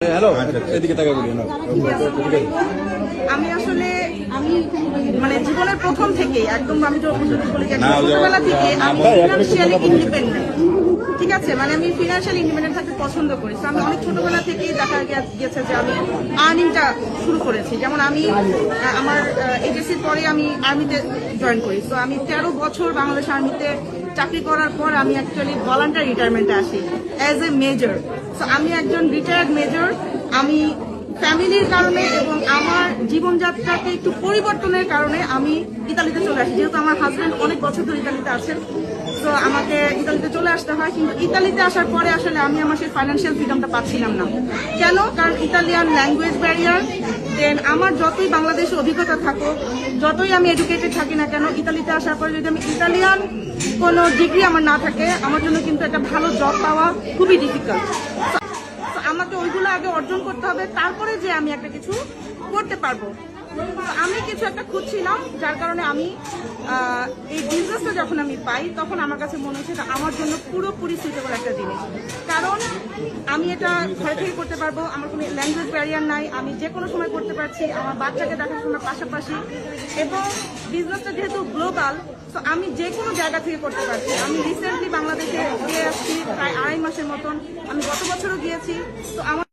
Hello, এদিকে তাকাই বলি না। আমি আসলে মানে জীবনের প্রথম থেকেই একদম আমি যখন বলি যে ছোটবেলা থেকে আমি ফিনান্সিয়ালি ইন্ডিপেন্ডেন্ট। ঠিক আছে, মানে আমি ফিনান্সিয়ালি ইন্ডিপেন্ডেন্ট থাকতে পছন্দ করি। তো আমি অনেক ছোটবেলা থেকেই দেখা গেছে যে আমি আর্নিংটা শুরু করেছি। যেমন আমি আমার এইচএসসির পরে আমি আর্মিতে জয়েন করি। তো আমি 13 বছর বাংলাদেশ আর্মিতে চাকরি করার পর আমি অ্যাকচুয়ালি ভলান্টারি রিটায়ারমেন্টে আসি অ্যাজ এ মেজর। তো আমি একজন রিটায়ার্ড মেজর। আমি ফ্যামিলির কারণে এবং আমার জীবনযাত্রাকে একটু পরিবর্তনের কারণে আমি ইতালিতে চলে আসি। যেহেতু আমার হাজব্যান্ড অনেক বছর ধরে ইতালিতে আছেন, তো আমাকে ইতালিতে চলে আসতে হয়। কিন্তু ইতালিতে আসার পরে আসলে আমি আমার সেই ফাইন্যান্সিয়াল ফ্রিডমটা পাচ্ছিলাম না। কেন? কারণ ইতালিয়ান ল্যাঙ্গুয়েজ ব্যারিয়ার। দেন আমার যতই বাংলাদেশে অভিজ্ঞতা থাকুক, যতই আমি এডুকেটেড থাকি না কেন, ইতালিতে আসার পরে যদি আমি ইতালিয়ান কোনো ডিগ্রি আমার না থাকে, আমার জন্য কিন্তু একটা ভালো জব পাওয়া খুবই ডিফিকাল্ট। আমাকে ওইগুলো আগে অর্জন করতে হবে, তারপরে যে আমি একটা কিছু করতে পারবো। আমি কিছু একটা খুঁজছিলাম, যার কারণে আমি এই বিজনেসটা যখন আমি পাই তখন আমার কাছে মনে হচ্ছে আমার জন্য পুরোপুরি সুইটেবল একটা জিনিস। কারণ আমি এটা ঘরে থেকে করতে পারবো, আমার কোনো ল্যাঙ্গুয়েজ ব্যারিয়ার নাই, আমি যে কোনো সময় করতে পারছি, আমার বাচ্চাকে দেখাশোনার পাশাপাশি, এবং বিজনেসটা যেহেতু গ্লোবাল, তো আমি যে কোনো জায়গা থেকে করতে পারছি। আমি রিসেন্টলি বাংলাদেশে গিয়ে আসছি প্রায় 2.5 মাসের মতন। আমি গত বছরও গিয়েছি। তো আমার